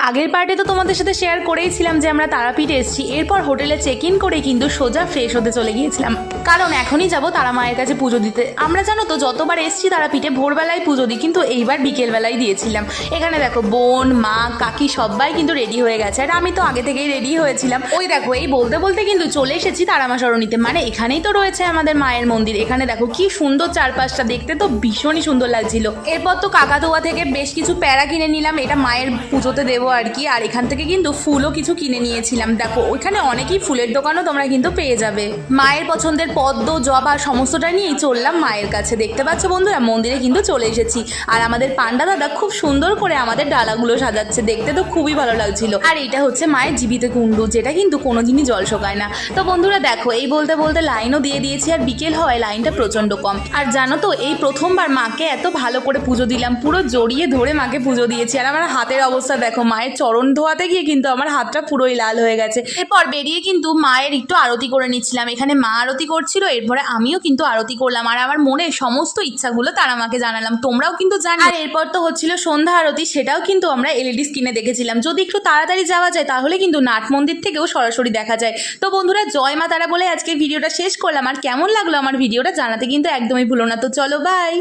আগের পার্টে তো তোমাদের সাথে শেয়ার করেইছিলাম যে আমরা তারাপীঠ এসেছি। এরপর হোটেলে চেক ইন করে কিন্তু সোজা ফ্রেশ হতে চলে গিয়েছিলাম, কারণ এখনই যাব তারা মায়ের কাছে পুজো দিতে। আমরা জানো তো যতবার এসেছি তারাপীঠে ভোরবেলায় পুজো দিই, কিন্তু এইবার বিকেলবেলায় দিয়েছিলাম। এখানে দেখো বোন মা কাকি সবাই কিন্তু রেডি হয়ে গেছে, আর আমি তো আগে থেকেই রেডি হয়েছিলাম। ওই দেখো এই বলতে বলতে কিন্তু চলে এসেছি তারামা সরণিতে, মানে এখানেই তো রয়েছে আমাদের মায়ের মন্দির। এখানে দেখো কি সুন্দর চারপাশটা, দেখতে তো ভীষণই সুন্দর লাগছিল। এরপর তো কাকাতুয়া থেকে বেশ কিছু প্যারা কিনে নিলাম, এটা মায়ের পুজোতে দেবো আর কি। আর এখান থেকে কিন্তু ফুলও কিছু কিনে নিয়েছিলাম। দেখো ওইখানে অনেকই ফুলের দোকানও তোমরা কিন্তু পেয়ে যাবে। মায়ের পছন্দের পদ্ম জবা সমস্তটা নিয়েই চললাম মায়ের কাছে। দেখতে পাচ্ছ বন্ধুরা, মন্দিরে কিন্তু চলে এসেছি, আর আমাদের পান্ডা দাদা খুব সুন্দর করে আমাদের ডালাগুলো সাজাচ্ছে, দেখতে তো খুবই ভালো লাগছিল। আর এটা হচ্ছে মায়ের জীবিত কুণ্ডু, যেটা কিন্তু কোনোদিনই জল শোকায় না। তো বন্ধুরা দেখো এই বলতে বলতে লাইনও দিয়ে দিয়েছি, আর বিকেল হওয়ায় লাইনটা প্রচণ্ড কম। আর জানো তো এই প্রথমবার মাকে এত ভালো করে পুজো দিলাম, পুরো জড়িয়ে ধরে মাকে পুজো দিয়েছি। আর আমার হাতের অবস্থা দেখো, মায়ের চরণ ধোয়াতে গিয়ে কিন্তু আমার হাতটা পুরোই লাল হয়ে গেছে। এরপর বেরিয়ে কিন্তু মায়ের একটু আরতি করে নিচ্ছিলাম। এখানে মা আরতি করছিল, এরপরে আমিও কিন্তু আরতি করলাম, আর আমার মনের সমস্ত ইচ্ছাগুলো তারা মাকে জানালাম। তোমরাও কিন্তু জানো। আর এরপর তো হচ্ছিল সন্ধ্যা আরতি, সেটাও কিন্তু আমরা এলইডি স্ক্রিনে দেখেছিলাম। যদি একটু তাড়াতাড়ি যাওয়া যায় তাহলে কিন্তু নাট মন্দির থেকেও সরাসরি দেখা যায়। তো বন্ধুরা জয় মা তারা বলে আজকে ভিডিওটা শেষ করলাম। আর কেমন লাগলো আমার ভিডিওটা জানাতে কিন্তু একদমই ভুলো না। তো চলো বাই।